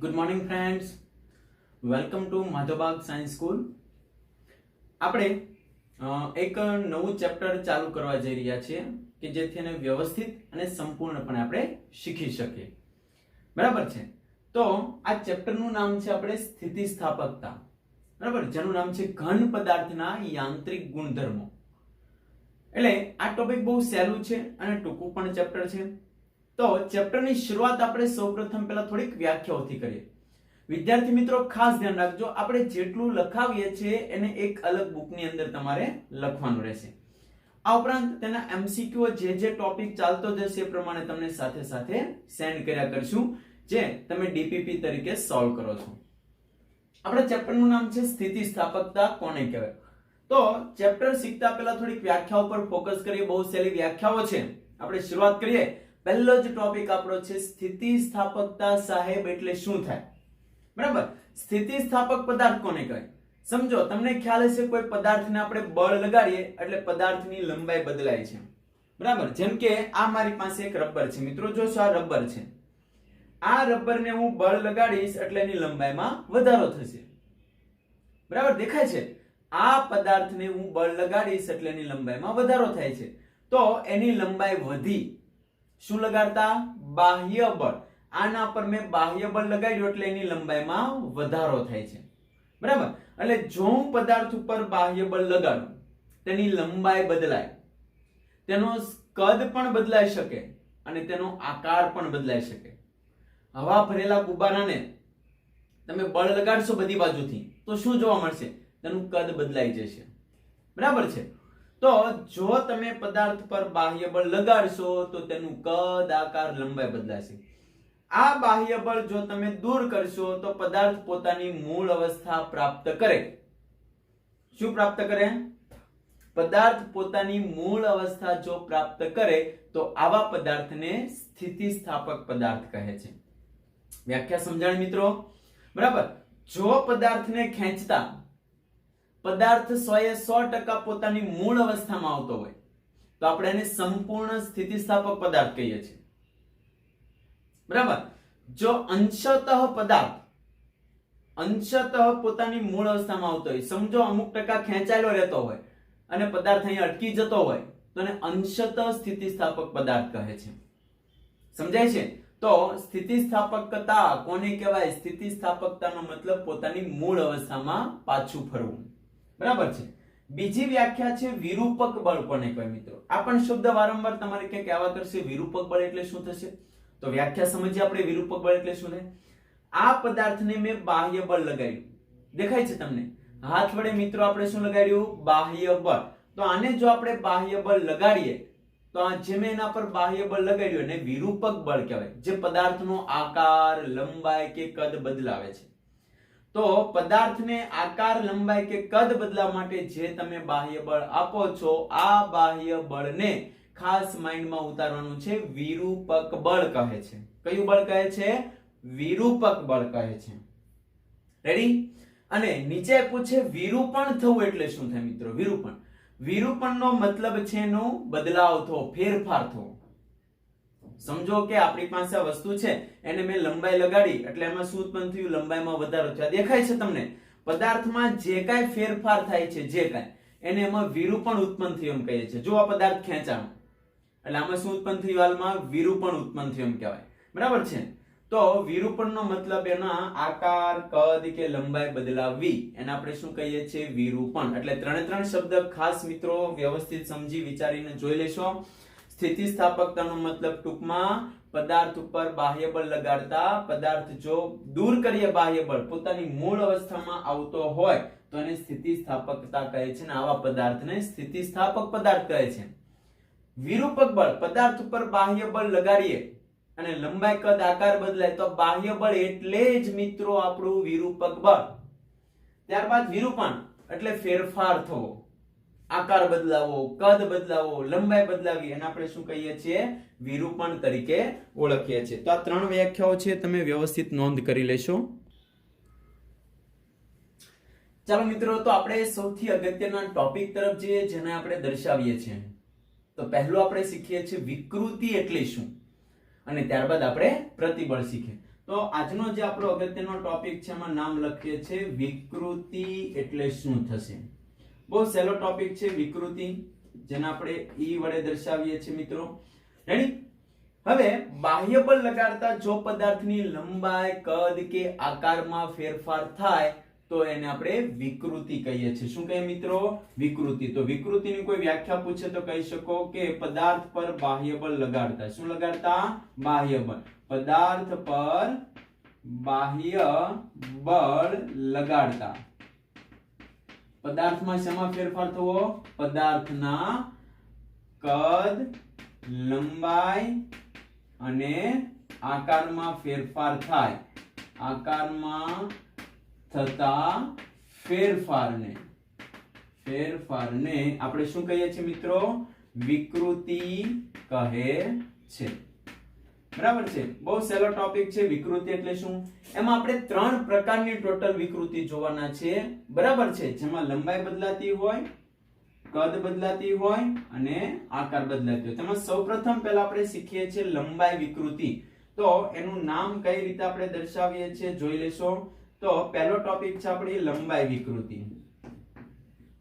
Good morning friends, welcome to Madhavbaug science school. આપણે એક નવું ચેપ્ટર ચાલુ કરવા જઈ રહ્યા છીએ કે જેથી એને વ્યવસ્થિત અને સંપૂર્ણપણે આપણે શીખી શકીએ. બરાબર છે. તો આ ચેપ્ટરનું નામ છે આપણે સ્થિતિસ્થાપકતા. બરાબર, જેનું નામ છે ઘન પદાર્થના યાંત્રિક ગુણધર્મો. એટલે આ ટોપિક બહુ સહેલું છે અને ટૂંકું પણ ચેપ્ટર છે. તો ચેપ્ટરની શરૂઆત આપણે સૌપ્રથમ પહેલા થોડીક વ્યાખ્યાઓથી કરીએ. વિદ્યાર્થી મિત્રો ખાસ ધ્યાન રાખજો, આપણે જેટલું લખાવીએ છીએ એને એક અલગ બુકની અંદર તમારે લખવાનું રહેશે. આ ઉપરાંત તેના એમસીક્યુ જે ટોપિક ચાલતો જશે એ પ્રમાણે તમને સાથે સાથે સેન્ડ કર્યા કરશું, જે તમે ડીપીપી તરીકે સોલ્વ કરો છો. આપણે ચેપ્ટરનું નામ છે સ્થિતિસ્થાપકતા કોને કહેવાય. તો ચેપ્ટર શીખતા પહેલા થોડીક વ્યાખ્યાઓ પર ફોકસ કરીએ. બહુ સહેલી વ્યાખ્યાઓ છે. આપણે શરૂઆત કરીએ. પહેલો જ ટોપિક આપણો છે સ્થિતિસ્થાપકતા. સાહેબ એટલે શું થાય? બરાબર, સ્થિતિસ્થાપક પદાર્થ કોને કહેવાય? સમજો, તમને ખ્યાલ હશે કોઈ પદાર્થને આપણે બળ લગાડીએ એટલે પદાર્થની લંબાઈ બદલાય છે. બરાબર, જેમ કે આ મારી પાસે એક રબર છે. મિત્રો જોશો, આ રબર છે. આ રબરને હું બળ લગાડીશ એટલે એની લંબાઈમાં વધારો થશે. બરાબર, દેખાય છે? આ પદાર્થને હું બળ લગાડીશ એટલે એની લંબાઈમાં વધારો થાય છે. તો એની લંબાઈ વધી. શું લગાડતા? બાહ્ય બળ. આના પર મેં બાહ્ય બળ લગાડ્યું એટલે એની લંબાઈમાં વધારો થાય છે. બરાબર, એટલે જો હું પદાર્થ ઉપર બાહ્ય બળ લગાડું તેની લંબાઈ બદલાય, તેનો કદ પણ બદલાઈ શકે અને તેનો આકાર પણ બદલાઈ શકે. હવા ભરેલા ગુબ્બારાને તમે બળ લગાડશો બધી બાજુથી તો શું જોવા મળશે? તેનું કદ બદલાઈ જશે. બરાબર છે. તો જો તમે પદાર્થ પર બાહ્ય બળ લગાડશો તો તેનું કદ, આકાર, લંબાઈ બદલાશે. આ બાહ્ય બળ જો તમે દૂર કરશો તો પદાર્થ પોતાની મૂળ અવસ્થા પ્રાપ્ત કરે. શું પ્રાપ્ત કરે? પદાર્થ પોતાની મૂળ અવસ્થા જો પ્રાપ્ત કરે તો આવા પદાર્થને સ્થિતિસ્થાપક પદાર્થ કહે છે. વ્યાખ્યા સમજાણી મિત્રો? બરાબર, જો પદાર્થને ખેંચતા પદાર્થ 100% પોતાની મૂળ અવસ્થામાં આવતો હોય તો આપણે એને સંપૂર્ણ સ્થિતિસ્થાપક પદાર્થ કહીએ છીએ. બરાબર, જો અંશતઃ પદાર્થ અંશતઃ પોતાની મૂળ અવસ્થામાં આવતો હોય, સમજો અમુક ટકા ખેંચાયેલો રહેતો હોય અને પદાર્થ અહીં અટકી જતો હોય તો એને અંશતઃ સ્થિતિસ્થાપક પદાર્થ કહે છે. સમજાય છે? તો સ્થિતિસ્થાપકતા કોને કહેવાય? સ્થિતિસ્થાપકતાનો મતલબ પોતાની મૂળ અવસ્થામાં પાછું ફરવું. બરાબર છે. બીજી વ્યાખ્યા છે વિરૂપક બળ કોને કહેવાય? મિત્રો, આ પણ શબ્દ વારંવાર તમારે ક્યાંક આવ્યા કરશે. વિરૂપક બળ એટલે શું થશે? તો વ્યાખ્યા સમજીએ આપણે. વિરૂપક બળ એટલે શું થાય? આ પદાર્થને મેં બાહ્ય બળ લગાડ્યું. દેખાય છે તમને? હાથ વડે મિત્રો આપણે શું લગાડ્યું? બાહ્ય બળ. તો આને જો આપણે બાહ્ય બળ લગાડીએ તો આ જે મેં એના પર બાહ્ય બળ લગાડ્યું એને વિરૂપક બળ કહેવાય, જે પદાર્થનો આકાર, લંબાઈ કે કદ બદલાવે છે. તો પદાર્થને આકાર, લંબાઈ કે કદ બદલાવા માટે જે તમે બાહ્ય બળ આપો છો, આ બાહ્ય બળને ખાસ માઇન્ડમાં ઉતારવાનું છે. વિરૂપક બળ કહે છે. કયું બળ કહે છે? વિરૂપક બળ કહે છે. રેડી? અને નીચે પૂછે વિરૂપણ થવું એટલે શું થાય મિત્રો? વિરૂપણ, વિરૂપણનો મતલબ છે એનો બદલાવ થવો, ફેરફાર થવો. સમજો કે આપણી પાસે આ વસ્તુ છે, એને મેં લંબાઈ લગાડી એટલે એમાં શું ઉત્પન્ન થયું? લંબાઈમાં વધારો થયો. દેખાય છે તમને? પદાર્થમાં જે કાંઈ ફેરફાર થાય છે, જે કાંઈ, એને એમાં વિરૂપણ ઉત્પન્ન થયું એમ કહીએ છીએ. જો આ પદાર્થ ખેંચાણો એટલે આમાં શું ઉત્પન્ન થયું? હાલમાં વિરૂપણ ઉત્પન્ન થયું એમ કહેવાય. બરાબર છે. તો વિરૂપણનો મતલબ એના આકાર, કદ કે લંબાઈ બદલાવવી, એને આપણે શું કહીએ છીએ? વિરૂપણ. એટલે ત્રણ શબ્દ ખાસ મિત્રો વ્યવસ્થિત સમજી વિચારીને જોઈ લેશો. સ્થિતિસ્થાપકતાનો મતલબ ટૂંકમાં પદાર્થ ઉપર બાહ્ય બળ લગાડતા પદાર્થ જો દૂર કરીએ બાહ્ય બળ, પોતાની મૂળ અવસ્થામાં આવતો હોય તો એને સ્થિતિસ્થાપકતા કહે છે. અને આવા પદાર્થને સ્થિતિસ્થાપક પદાર્થ કહે છે. વિરૂપક બળ, પદાર્થ ઉપર બાહ્ય બળ લગાડીએ અને લંબાઈ, કદ, આકાર બદલાય તો બાહ્ય બળ એટલે જ મિત્રો આપણું વિરૂપક બળ. ત્યારબાદ વિરૂપણ એટલે ફેરફાર થવો, આકાર બદલાવો, કદ બદલાવો, લંબાઈ બદલાવી, એને આપણે શું કહીએ છીએ? વિરૂપણ તરીકે ઓળખીએ છીએ. તો આ ત્રણ વ્યાખ્યાઓ છે, તમે વ્યવસ્થિત નોંધ કરી લેશો. ચાલો મિત્રો, તો આપણે સૌથી અગત્યના ટોપિક તરફ જઈએ જેને આપણે દર્શાવીએ છીએ. તો પહેલું આપણે શીખીએ છીએ વિકૃતિ એટલે શું, અને ત્યારબાદ આપણે પ્રતિબળ શીખીએ. તો આજનો જે આપણો અગત્યનો ટોપિક છે એમાં નામ લખીએ છે વિકૃતિ એટલે શું થશે. બહુ સહેલો ટોપિક છે વિકૃતિ, જેને આપણે ઈ વડે દર્શાવીએ છીએ મિત્રો. રેડી? હવે બાહ્ય બળ લગાડતા જો પદાર્થની લંબાઈ, કદ કે આકારમાં ફેરફાર થાય તો એને આપણે વિકૃતિ કહીએ છીએ. શું કહીએ મિત્રો? વિકૃતિ. તો વિકૃતિની કોઈ વ્યાખ્યા પૂછે તો કહી શકો કે પદાર્થ પર બાહ્ય બળ લગાડતા. શું લગાડતા? બાહ્ય બળ. પદાર્થ પર બાહ્ય બળ લગાડતા. પદાર્થમાં શેમાં ફેરફાર થવો? પદાર્થના કદ, લંબાઈ અને આકારમાં ફેરફાર થાય. આકારમાં થતા ફેરફારને આપણે શું કહીએ છીએ મિત્રો? વિકૃતિ કહે છે. બરાબર છે? બહુ સહેલો ટોપિક છે વિકૃતિ એટલે શું. એમાં આપણે 3 પ્રકારની ટોટલ વિકૃતિ જોવાના છે. બરાબર છે? જેમાં લંબાઈ બદલાતી હોય, કદ બદલાતી હોય અને આકાર બદલાતી હોય. તેમાં સૌપ્રથમ પહેલા આપણે શીખીએ છીએ લંબાઈ વિકૃતિ. તો એનું નામ કઈ રીતે આપણે દર્શાવીએ છીએ જોઈ લેશો. તો પહેલો ટોપિક છે આપણી લંબાઈ વિકૃતિ.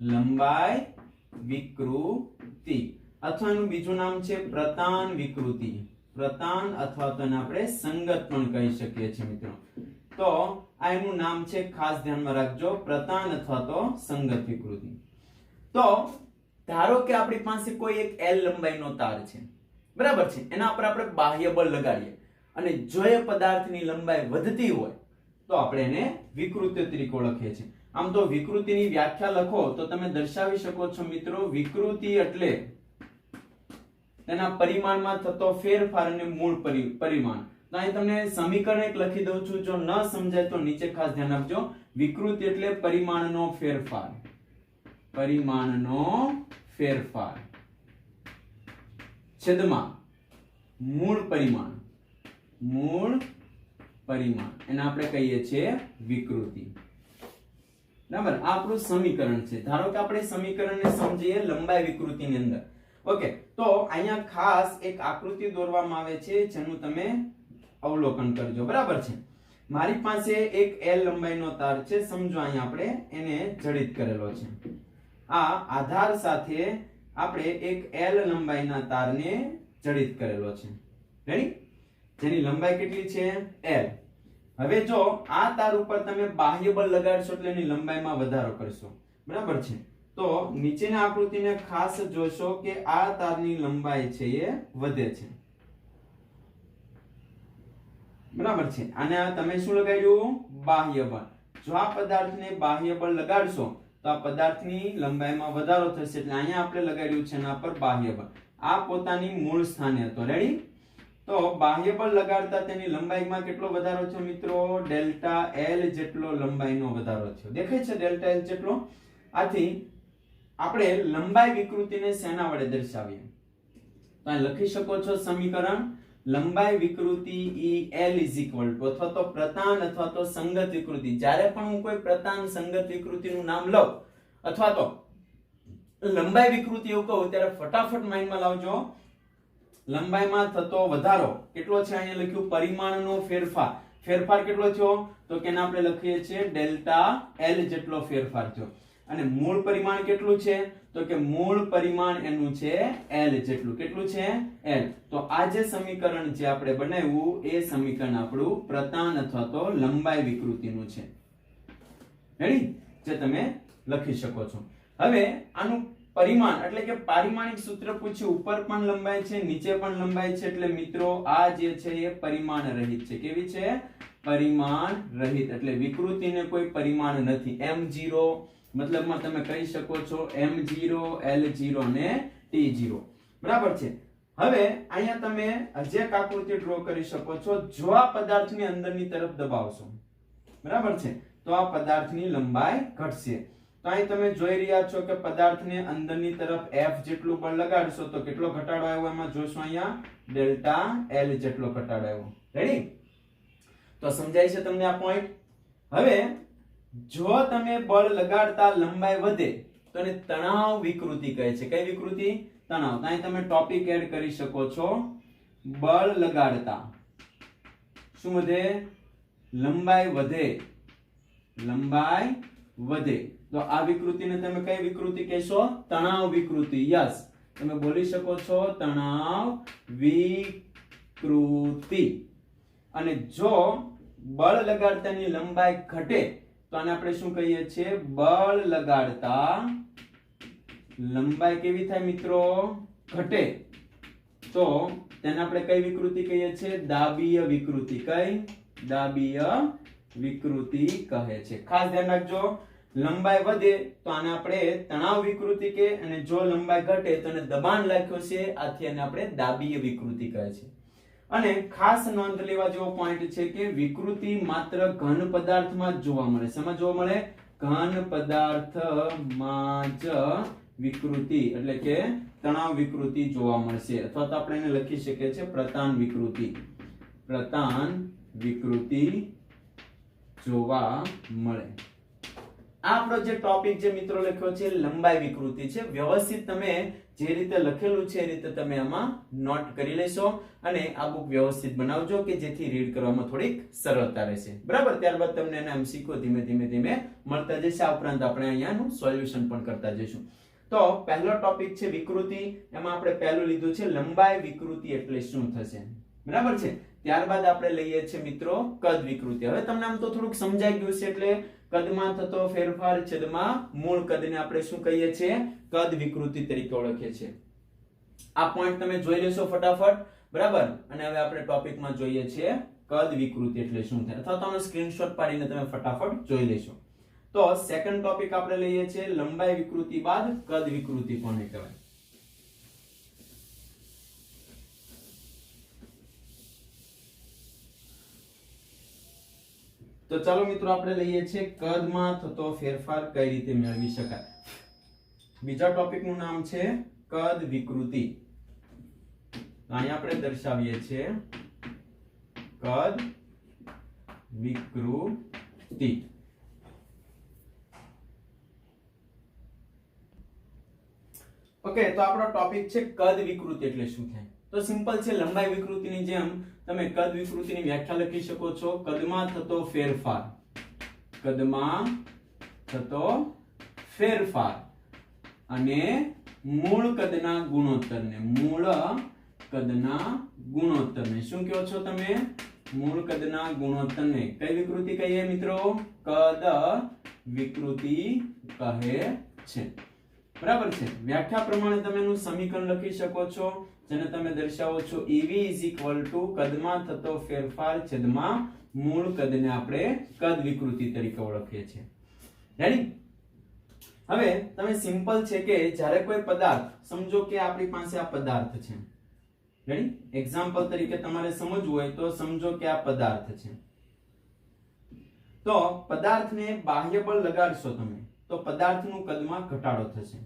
લંબાઈ વિકૃતિ અથવા એનું બીજું નામ છે પ્રતાન વિકૃતિ. પ્રતાન અથવા તો એને આપણે સંગત પણ કહી શકીએ છીએ મિત્રો. તો આ એનું નામ છે, ખાસ ધ્યાનમાં રાખજો, પ્રતાન અથવા તો સંગત વિકૃતિ. તો ધારો કે આપણી પાસે કોઈ એક L લંબાઈનો તાર છે. બરાબર છે? એના પર આપણે બાહ્ય બળ લગાડીએ અને જો એ પદાર્થની લંબાઈ વધતી હોય તો આપણે એને વિકૃતિ તરીકે ઓળખીએ છીએ. આમ તો વિકૃતિની વ્યાખ્યા લખો તો તમે દર્શાવી શકો છો મિત્રો, વિકૃતિ એટલે તેના પરિમાણમાં થતો ફેરફાર અને મૂળ પરિમાણ. તો અહીં તમને સમીકરણ એક લખી દઉં છું, જો ન સમજાય તો નીચે ખાસ ધ્યાન આપજો. વિકૃતિ એટલે પરિમાણનો ફેરફાર. પરિમાણનો ફેરફાર છેદમાં મૂળ પરિમાણ. મૂળ પરિમાણ એને આપણે કહીએ છીએ વિકૃતિ. બરાબર? આ આપણું સમીકરણ છે. ધારો કે આપણે સમીકરણને સમજીએ લંબાઈ વિકૃતિની અંદર. ઓકે, તો અહીંયા ખાસ એક આકૃતિ દોરવામાં આવે છે જેનું તમે અવલોકન કરજો. બરાબર છે? મારી પાસે એક L લંબાઈનો તાર છે. સમજો અહીંયા આપણે એને જડિત કરેલો છે. આ આધાર સાથે આપણે એક L લંબાઈના તારને જડિત કરેલો છે. રેડી? જેની લંબાઈ કેટલી છે? L. હવે જો આ તાર ઉપર તમે બાહ્ય બળ લગાડશો એટલે એની લંબાઈમાં વધારો કરશો. બરાબર છે? તો નીચેની આકૃતિને ખાસ જોશો કે આ તારની લંબાઈ છે એ વધે છે. બરાબર છે? અને તમે શું લગાડ્યું? બાહ્ય બળ. જો આ પદાર્થને બાહ્ય બળ લગાડશો તો આ પદાર્થની લંબાઈમાં વધારો થશે. એટલે અહીંયા આપણે લગાડ્યું છે એના પર બાહ્ય બળ. આ પોતાની મૂળ સ્થાને હતો. રેડી? તો બાહ્ય બળ લગાડતા તેની લંબાઈમાં કેટલો વધારો થયો મિત્રો? ડેલ્ટા L જેટલો લંબાઈનો વધારો થયો. દેખાય છે ડેલ્ટા L જેટલો? આથી આપણે લંબાઈ વિકૃતિને શેના વડે દર્શાવીએ? તો અહીં લખી શકો છો સમીકરણ, લંબાઈ વિકૃતિ L અથવા તો પ્રતાન અથવા તો સંગત વિકૃતિ. જ્યારે પણ હું કોઈ પ્રતાન સંગત વિકૃતિનું નામ લઉં અથવા તો લંબાઈ વિકૃતિ એવું કહું ત્યારે ફટાફટ માઇન્ડમાં લાવજો લંબાઈમાં થતો વધારો કેટલો છે. અહીંયા લખ્યું પરિમાણનો ફેરફાર. ફેરફાર કેટલો થયો? તો કે આપણે લખીએ છીએ ડેલ્ટા L જેટલો ફેરફાર થયો. અને મૂળ પરિમાણ કેટલું છે? તો કે મૂળ પરિમાણ એનું છે L જેટલું. કેટલું છે? L. તો આ જે સમીકરણ જે આપણે બનાવ્યું એ સમીકરણ આપણું પ્રતાન અથવા તો લંબાઈ વિકૃતિનું છે. રેડી? જે તમે લખી શકો છો. હવે આનું પરિમાણ એટલે કે પારિમાણિક સૂત્ર પૂછ્યું. ઉપર પણ લંબાઈ છે, નીચે પણ લંબાઈ છે. એટલે મિત્રો આ જે છે એ પરિમાણ રહિત છે. કેવી છે? પરિમાણ રહિત. એટલે વિકૃતિને કોઈ પરિમાણ નથી. M0 મતલબમાં તમે કહી શકો છો M0, L0 અને T0. બરાબર છે? હવે અહીંયા તમે હજી એક આકૃતિ ડ્રો કરી શકો છો. જો આ પદાર્થની અંદરની તરફ દબાવશો, બરાબર છે, તો આ પદાર્થની લંબાઈ ઘટશે. તો અહીં તમે જોઈ રહ્યા છો કે પદાર્થને અંદરની તરફ F જેટલું બળ લગાડશો તો કેટલો ઘટાડો આવ્યો એમાં જોશો. અહીંયા ડેલ્ટા L જેટલો ઘટાડો આવ્યો. રેડી? તો સમજાય છે તમને આ પોઈન્ટ? હવે જો તમે બળ લગાડતા લંબાઈ વધે તો એને તણાવ વિકૃતિ કહે છે. કઈ વિકૃતિ? તણાવ. તો અહીં તમે ટોપિક એડ કરી શકો છો. બળ લગાડતા શું વધે? લંબાઈ વધે, લંબાઈ વધે. તો આ વિકૃતિને તમે કઈ વિકૃતિ કહેશો? તણાવ વિકૃતિ. યસ, તમે બોલી શકો છો તણાવ વિકૃતિ. અને જો બળ લગાડતાની લંબાઈ ઘટે તો આને આપણે શું કહીએ છીએ? બળ લગાડતા લંબાઈ કેવી થાય મિત્રો? ઘટે. તો તેને આપણે કઈ વિકૃતિ કહીએ છીએ? દાબીય વિકૃતિ. કઈ? દાબીય વિકૃતિ કહે છે. ખાસ ધ્યાન રાખજો, લંબાઈ વધે તો આને આપણે તણાવ વિકૃતિ કહે, અને જો લંબાઈ ઘટે તો એને દબાણ લાગ્યું છે, આથી આને આપણે દાબીય વિકૃતિ કહે છે. અને ખાસ નોંધ લેવા જેવો પોઈન્ટ છે કે વિકૃતિ માત્ર ઘન પદાર્થમાં જ જોવા મળે. શેમાં જોવા મળે? ઘન પદાર્થમાં જ વિકૃતિ એટલે કે તણાવ વિકૃતિ જોવા મળશે. અથવા તો આપણે એને લખી શકીએ છીએ પ્રતાન વિકૃતિ. પ્રતાન વિકૃતિ જોવા મળે. આપણો જે ટોપિક જે મિત્રો લખ્યો છે લંબાઈ વિકૃતિ છે. વ્યવસ્થિત તમે જે રીતે લખેલું છે એ રીતે તમે આમાં નોટ કરી લેશો અને આ બુક વ્યવસ્થિત બનાવજો કે જેથી રીડ કરવામાં થોડીક સરળતા રહેશે. બરાબર? ત્યારબાદ તમને એને આમ શીખો ધીમે ધીમે મળતા જશે. આ ઉપરાંત આપણે અહીંયાનું સોલ્યુશન પણ કરતા જઈશું. તો પહેલો ટોપિક છે વિકૃતિ. એમાં આપણે પહેલું લીધું છે લંબાઈ વિકૃતિ એટલે શું થશે. બરાબર છે? ત્યારબાદ આપણે લઈએ છીએ મિત્રો કદ વિકૃતિ. હવે તમને આમ તો થોડુંક સમજાઈ ગયું છે એટલે કદમાં થતો ફેરફાર છેદમાં મૂળ કદને આપણે શું કહીએ છીએ? કદ વિકૃતિ તરીકે ઓળખીએ છીએ. આ પોઈન્ટ તમે જોઈ લેશો ફટાફટ. બરાબર? અને હવે આપણે ટોપિકમાં જોઈએ છીએ કદ વિકૃતિ એટલે શું થાય, અથવા તો આનો સ્ક્રીનશોટ પાડીને તમે ફટાફટ જોઈ લેશો. તો સેકન્ડ ટોપિક આપણે લઈએ છીએ લંબાઈ વિકૃતિ બાદ કદ વિકૃતિ કોને કહેવાય. તો ચાલો મિત્રો આપણે લઈએ છીએ કદમાં થતો ફેરફાર કઈ રીતે મેળવી શકાય. બીજા ટોપિક નું નામ છે કદ વિકૃતિ. અહીંયા આપણે દર્શાવીએ છીએ કદ વિકૃતિ. ઓકે, તો આપણો ટોપિક છે કદ વિકૃતિ એટલે શું થાય. તો સિમ્પલ છે, લંબાઈ વિકૃતિની જેમ તમે કદ વિકૃતિની વ્યાખ્યા લખી શકો છો. કદમાં થતો ફેરફાર, કદમાં થતો ફેરફાર અને મૂળ કદના ગુણોત્તરને, મૂળ કદના ગુણોત્તરને શું કહો છો તમે? મૂળ કદના ગુણોત્તરને કઈ વિકૃતિ કહીએ મિત્રો? કદ વિકૃતિ કહે છે. બરાબર છે? વ્યાખ્યા પ્રમાણે તમે એનું સમીકરણ લખી શકો છો, જેને તમે દર્શાવો છો EV કદમાં થતો ફેરફાર છેદમાં મૂળ કદને આપણે કદ વિકૃતિ તરીકે ઓળખીએ છીએ. રેડી? હવે તમે સિમ્પલ છે કે જ્યારે કોઈ પદાર્થ, સમજો કે આપણી પાસે આ પદાર્થ છે. રેડી? એક્ઝામ્પલ તરીકે તમારે સમજવું હોય તો સમજો કે આ પદાર્થ છે. તો પદાર્થને બાહ્ય બળ લગાડશો તમે તો પદાર્થનું કદમાં ઘટાડો થશે.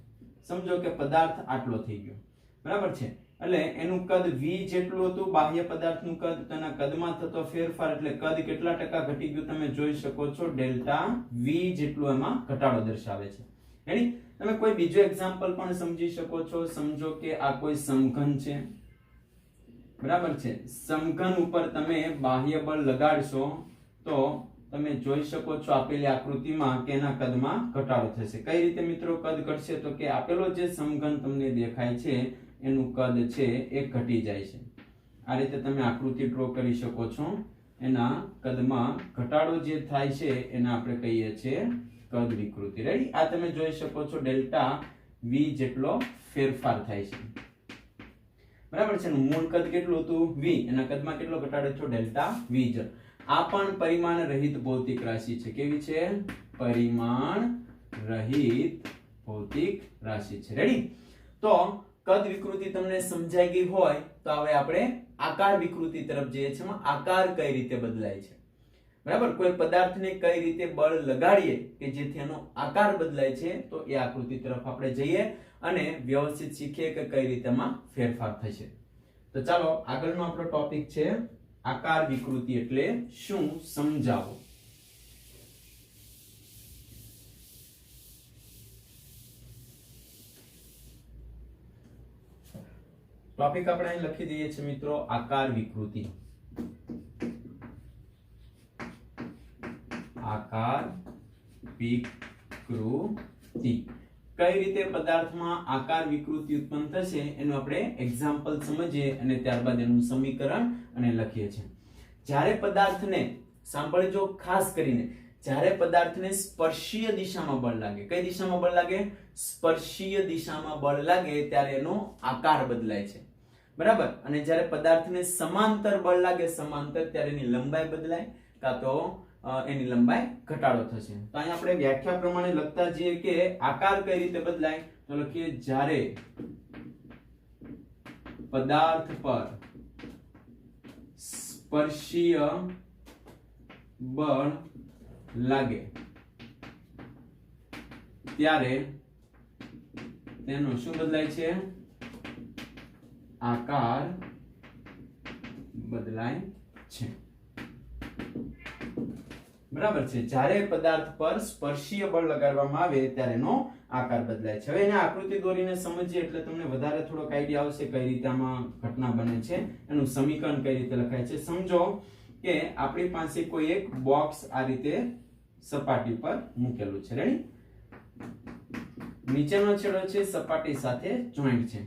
સમજો કે પદાર્થ આટલો થઈ ગયો. બરાબર છે? એટલે એનું કદ v જેટલું હતું બાહ્ય પદાર્થનું કદ, તેના કદમાં થતો ફેરફાર એટલે કદ કેટલા ટકા ઘટી ગયું તમે જોઈ શકો છો. ડેલ્ટા v જેટલું એમાં ઘટાડો દર્શાવે છે. રેડી? તમે કોઈ બીજો એક્ઝામ્પલ પણ સમજી શકો છો. સમજો કે આ કોઈ સમઘન છે. બરાબર છે? સમઘન ઉપર તમે બાહ્ય બળ લગાડશો તો તમે જોઈ શકો છો આપેલી આકૃતિમાં કે એના કદમાં ઘટાડો થશે. કઈ રીતે મિત્રો કદ ઘટશે? તો કે આપેલો જે સમઘન તમને દેખાય છે એનું કદ છે એ ઘટી જાય છે. આ રીતે તમે આકૃતિ ડ્રો કરી શકો છો. એના કદમાં ઘટાડો જે થાય છે એને આપણે કહીએ છીએ કદ વિકૃતિ. રાઈટ? આ તમે જોઈ શકો છો ડેલ્ટા v જેટલો ફેરફાર થાય છે. બરાબર છે? મૂળ કદ કેટલું હતું? v, એના કદમાં કેટલો ઘટાડો થયો? ડેલ્ટા v જ. આ પણ પરિમાણ રહિત ભૌતિક રાશિ છે. કેવી છે? પરિમાણ રહિત ભૌતિક રાશિ છે. રેડી? તો કદ વિકૃતિ તમને સમજાઈ ગઈ હોય તો હવે આપણે આકાર વિકૃતિ તરફ જઈએ છીએ. આકાર કઈ રીતે બદલાય છે. બરાબર? કોઈ પદાર્થને કઈ રીતે બળ લગાડીએ કે જેથી એનો આકાર બદલાય છે, તો એ આકૃતિ તરફ આપણે જઈએ અને વ્યવસ્થિત શીખીએ કે કઈ રીતે એમાં ફેરફાર થશે. તો ચાલો આગળનો આપણો ટોપિક છે આકાર વિકૃતિ એટલે શું, સમજાવો. ટોપિક આપણે અહીં લખી દઈએ છીએ મિત્રો આકાર વિકૃતિ. આકાર વિકૃતિ. કઈ રીતે પદાર્થમાં આકાર વિકૃતિ ઉત્પન્ન થશે એનું આપણે એક્ઝામ્પલ સમજીએ અને ત્યારબાદ એનું સમીકરણ અને લખીએ છીએ. જ્યારે પદાર્થને સાંભળજો ખાસ કરીને, જ્યારે પદાર્થને સ્પર્શીય દિશામાં બળ લાગે, કઈ દિશામાં બળ લાગે? સ્પર્શીય દિશામાં બળ લાગે ત્યારે એનો આકાર બદલાય છે, બરાબર. અને જ્યારે પદાર્થને સમાંતર બળ લાગે, સમાંતર, ત્યારે એની લંબાઈ બદલાય કાં તો એની લંબાઈ ઘટાડો થશે. તો અહીંયા આપણે વ્યાખ્યા પ્રમાણે લખતા જઈએ કે આકાર કઈ રીતે બદલાય, તો લખીએ જ્યારે પદાર્થ પર સ્પર્શીય બળ લાગે ત્યારે તેનો શું બદલાય છે? આકાર બદલાય છે, બરાબર છે. જ્યારે પદાર્થ પર સ્પર્શીય બળ લગાડવામાં આવે ત્યારે એનો આકાર બદલાય છે. હવે એને આકૃતિ દોરીને સમજીએ એટલે તમને વધારે થોડોક આઈડિયા આવશે કઈ રીતે આમાં ઘટના બને છે, એનું સમીકરણ કઈ રીતે લખાય છે. સમજો કે આપણી પાસે કોઈ એક બોક્સ આ રીતે સપાટી પર મૂકેલું છે. રેડી? નીચેનો છેડો છે સપાટી સાથે જોઈન્ટ છે.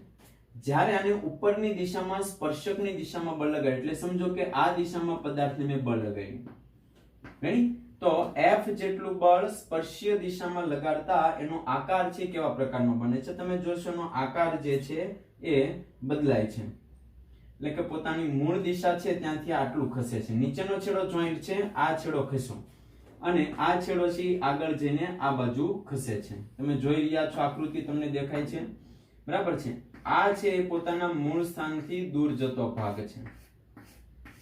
જ્યારે આને ઉપરની દિશામાં સ્પર્શકની દિશામાં બળ લગાડે, એટલે સમજો કે આ દિશામાં પદાર્થને મેં બળ લગાડ્યું. રેડી? તો F જેટલું બળ સ્પર્શીય દિશામાં લગાડતા એનો આકાર છે કેવા પ્રકારનો બને છે? તમે જોશો એનો આકાર જે છે એ બદલાય છે. એટલે કે પોતાની મૂળ દિશા છે ત્યાંથી આટલું ખસે છે. નીચેનો છેડો જોઈન્ટ છે, આ છેડો ખસ્યો અને આ છેડો છે આગળ જઈને આ બાજુ ખસે છે. તમે જોઈ રહ્યા છો, આકૃતિ તમને દેખાય છે, બરાબર છે. આ છે એ પોતાના મૂળ સ્થાનથી દૂર જતો ભાગ છે,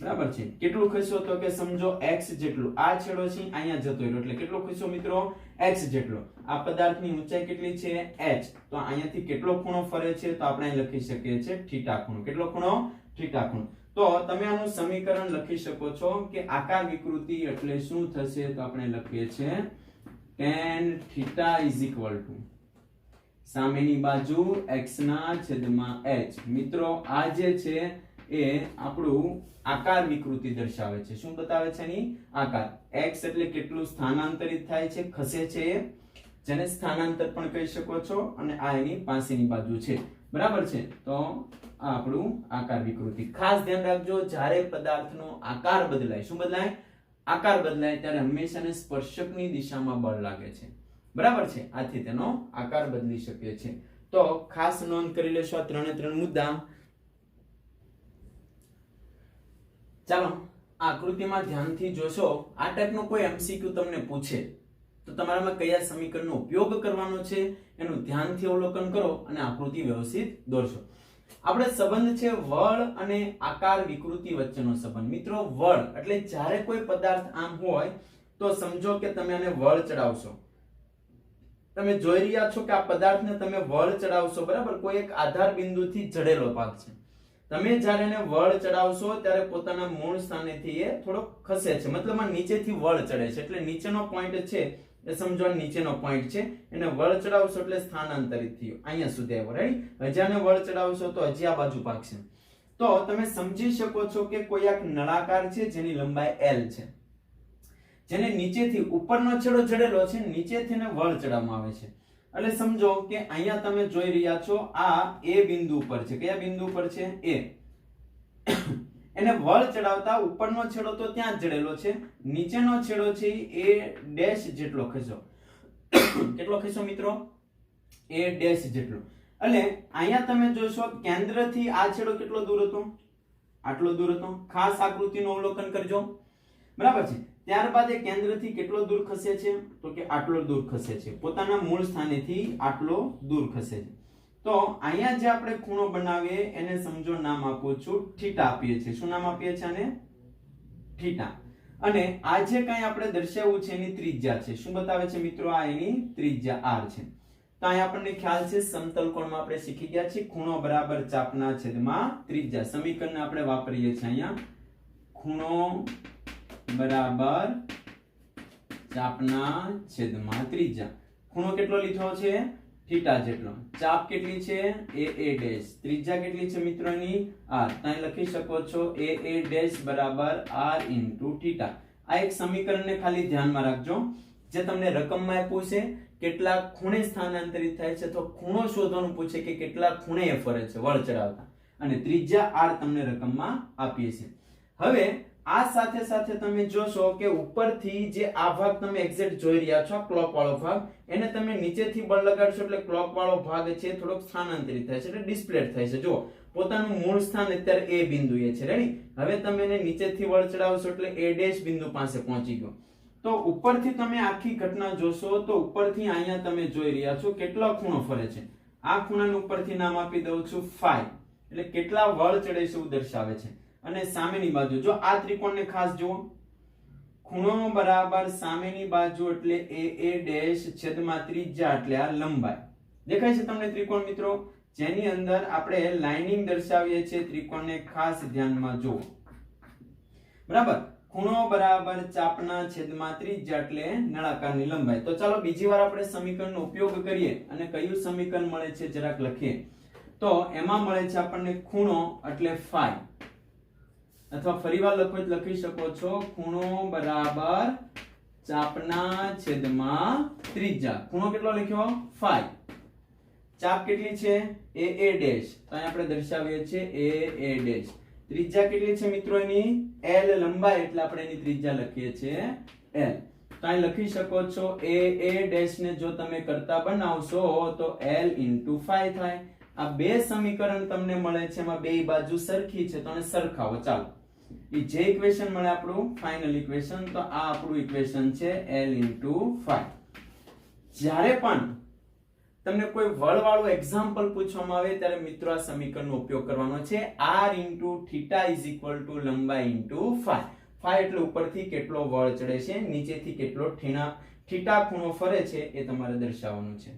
બરાબર છે. કેટલું ખસ્યો? તો કે સમજો x જેટલું. આ છેડો છે અહીંયા જતો રહ્યો એટલે કેટલો ખસ્યો મિત્રો? x જેટલો. આ પદાર્થની ઊંચાઈ કેટલી છે? h. તો અહીંયાથી કેટલો ખૂણો ફરે છે? તો આપણે અહીં લખી શકીએ છીએ થીટા ખૂણો. કેટલો ખૂણો? થીટા ખૂણો. તો તમે આનું સમીકરણ લખી શકો છો કે આકાર વિકૃતિ એટલે શું થશે? તો આપણે લખીએ છીએ tan θ = સામેની બાજુ x ના છેદમાં h. મિત્રો આ જે છે એ આપણું આકાર વિકૃતિ દર્શાવે છે. શું બતાવે છે? એની આકાર. x એટલે કેટલું સ્થાનાંતરિત થાય છે, ખસે છે, જેને સ્થાનાંતર પણ કહી શકો છો. અને આ એની પાસેની બાજુ છે, બરાબર છે. તો આ આપણું આકાર વિકૃતિ. ખાસ ધ્યાન રાખજો, જ્યારે પદાર્થનો આકાર બદલાય, શું બદલાય? આકાર બદલાય ત્યારે હંમેશા સ્પર્શકની દિશામાં બળ લાગે છે, બરાબર છે. આથી તેનો આકાર બદલી શકે છે. તો ખાસ નોંધ કરી લેશો આ ત્રણે મુદ્દા. ચાલો આકૃતિમાં ધ્યાનથી જોશો. આ ટાઈપનો કોઈ એમસીક્યુ તમને પૂછે તો તમારામાં કયા સમીકરણનો ઉપયોગ કરવાનો છે એનું ધ્યાનથી અવલોકન કરો અને આકૃતિ વ્યવસ્થિત દોરશો. આપણે સંબંધ છે વળ અને આકાર વિકૃતિ વચ્ચેનો સંબંધ. મિત્રો વળ એટલે જ્યારે કોઈ પદાર્થ આમ હોય તો સમજો કે તમે આને વળ ચડાવશો. તમે જોઈ રહ્યા છો કે આ પદાર્થને તમે વળ ચડાવશો, બરાબર. કોઈ એક આધાર બિંદુથી જડેલો ભાગ છે. તમે જ્યારે એને વળ ચડાવશો ત્યારે પોતાના મૂળ સ્થાનેથી એ થોડો ખસે છે, મતલબ નીચેથી વળ ચડે છે. એટલે નીચેનો પોઈન્ટ છે એ સમજો નીચેનો પોઈન્ટ છે, એને વળ ચડાવશો એટલે સ્થાનાંતરિત થયો, અહીંયા સુધી આવ્યો. રાઈટ? હજી આને વળ ચડાવશો તો હજી આ બાજુ ભાગશે. તો તમે સમજી શકો છો કે કોઈ એક નળાકાર છે જેની લંબાઈ l છે, જેને નીચેથી ઉપરનો છેડો જડેલો છે, નીચેથી એને વળ ચડાવવામાં આવે છે. એટલે સમજો કે અહીંયા તમે જોઈ રહ્યા છો આ a બિંદુ પર છે. કયા બિંદુ પર છે? a. એને વળ ચડાવતા ઉપરનો છેડો તો ત્યાં જ જડેલો છે, નીચેનો છેડો છે a ડેશ જેટલો ખસ્યો. કેટલો ખસ્યો મિત્રો? a ડેશ જેટલો. એટલે અહીંયા તમે જોશો કેન્દ્રથી આ છેડો કેટલો દૂર હતો? આટલો દૂર હતો. ખાસ આકૃતિનું અવલોકન કરજો, બરાબર છે. ત્યારબાદ એ કેન્દ્રથી કેટલો દૂર ખસે છે? તો કે આટલો દૂર ખસે છે. પોતાના મૂળ સ્થાનેથી આટલો દૂર ખસે છે. તો અહીંયા જે આપણે ખૂણો બનાવીએ એને સમજો નામ આપું છું થીટા આપીએ છીએ. શું નામ આપીએ છીએ આને? થીટા. અને આ જે કંઈ આપણે દર્શાવ્યું છે એની ત્રિજ્યા છે. શું બતાવે છે મિત્રો? આ એની ત્રિજ્યા r છે. તો અહીંયા આપણને ખ્યાલ છે સમતલ કોણમાં આપણે શીખી ગયા છીએ ખૂણો બરાબર ચાપના છેદમાં ત્રિજ્યા. સમીકરણ આપણે વાપરીએ છીએ અહીંયા. ખૂણો બરાબર ચાપના છેદમાં ત્રિજ્યા. ખૂણો કેટલો લીધો છે? થીટા જેટલો. ચાપ કેટલી છે? a dash. ત્રિજ્યા કેટલી છે મિત્રોની? r. તો અહીં લખી શકો છો a ડેશ બરાબર r ઇન્ટુ થીટા. આ એક સમીકરણને ખાલી ધ્યાનમાં રાખજો, જે તમને રકમમાં આપ્યું છે કેટલા ખૂણે સ્થાનાંતરિત થાય છે, તો ખૂણો શોધવાનું પૂછે કે કેટલા ખૂણે એ ફરે છે વળ ચડાવતા, અને ત્રિજ્યા r તમને રકમમાં આપીએ છે. હવે આ સાથે સાથે તમે જોશો કે ઉપરથી જે આ ભાગ તમે એક્ઝેક્ટ જોઈ રહ્યા છો, ક્લોક વાળો ભાગ, એને તમે નીચેથી બળ લગાડશો એટલે ક્લોક વાળો ભાગ છે થોડોક સ્થાનાંતરિત થાય છે, એટલે ડિસ્પ્લેટ થાય છે. જુઓ પોતાનું મૂળ સ્થાન અત્યારે એ બિંદુએ છે. રેડી? હવે તમે એને નીચેથી બળ ચડાવશો એટલે એ ડેશ બિંદુ પાસે પહોંચી ગયો. તો ઉપરથી તમે આખી ઘટના જોશો તો ઉપરથી અહીંયા તમે જોઈ રહ્યા છો કેટલો ખૂણો ફરે છે. આ ખૂણાનું ઉપરથી નામ આપી દઉં છું phi, એટલે કેટલા વળ ચડે છે એવું દર્શાવે છે. અને સામેની બાજુ જો આ ત્રિકોણને ખાસ જુઓ, ખૂણો બરાબર સામેની બાજુ એટલે એ ડેશ છેદમાં ત્રિજ્યા એટલે આ લંબાઈ. દેખાય છે તમને ત્રિકોણ મિત્રો, જેની અંદર આપણે લાઇનિંગ દર્શાવીએ છીએ ત્રિકોણને ખાસ ધ્યાનમાં જુઓ. બરાબર? ખૂણો બરાબર ચાપના છેદમાં ત્રિજ્યા એટલે નળાકારની લંબાઈ. તો ચાલો બીજી વાર આપણે સમીકરણનો ઉપયોગ કરીએ અને કયું સમીકરણ મળે છે જરાક લખીએ. તો એમાં મળે છે આપણને ખૂણો એટલે phi, અથવા ફરીવાર લખી શકો છો, ખૂણો બરાબર ચાપના છેદમાં ત્રિજ્યા. ખૂણો કેટલો લખ્યો? phi. ચાપ કેટલી છે? એ ડેશ, તો અહીં આપણે દર્શાવીએ છીએ એ ડેશ. ત્રિજ્યા કેટલી છે મિત્રો એની? l લંબાઈ, એટલે આપણે એની ત્રિજ્યા લખીએ છીએ l. તો અહીં લખી શકો છો એ ડેશ ને જો તમે કરતા બનાવશો તો l * phi થાય. આ બે સમીકરણ તમને મળે છે, એમાં બે બાજુ સરખી છે તો એને સરખાવો. ચાલો, એ જે ઇક્વેશન મળે આપણું ફાઇનલ ઇક્વેશન, તો આ આપણું ઇક્વેશન છે l * phi. જ્યારે પણ તમને કોઈ વળવાળું એક્ઝામ્પલ પૂછવામાં આવે ત્યારે મિત્રો આ સમીકરણનો ઉપયોગ કરવાનો છે. r * θ = લંબાઈ * phi. phi એટલે ઉપરથી કેટલો વળ ચડે છે, નીચેથી કેટલો θ ખૂણો ફરે છે એ તમારે દર્શાવવાનું છે.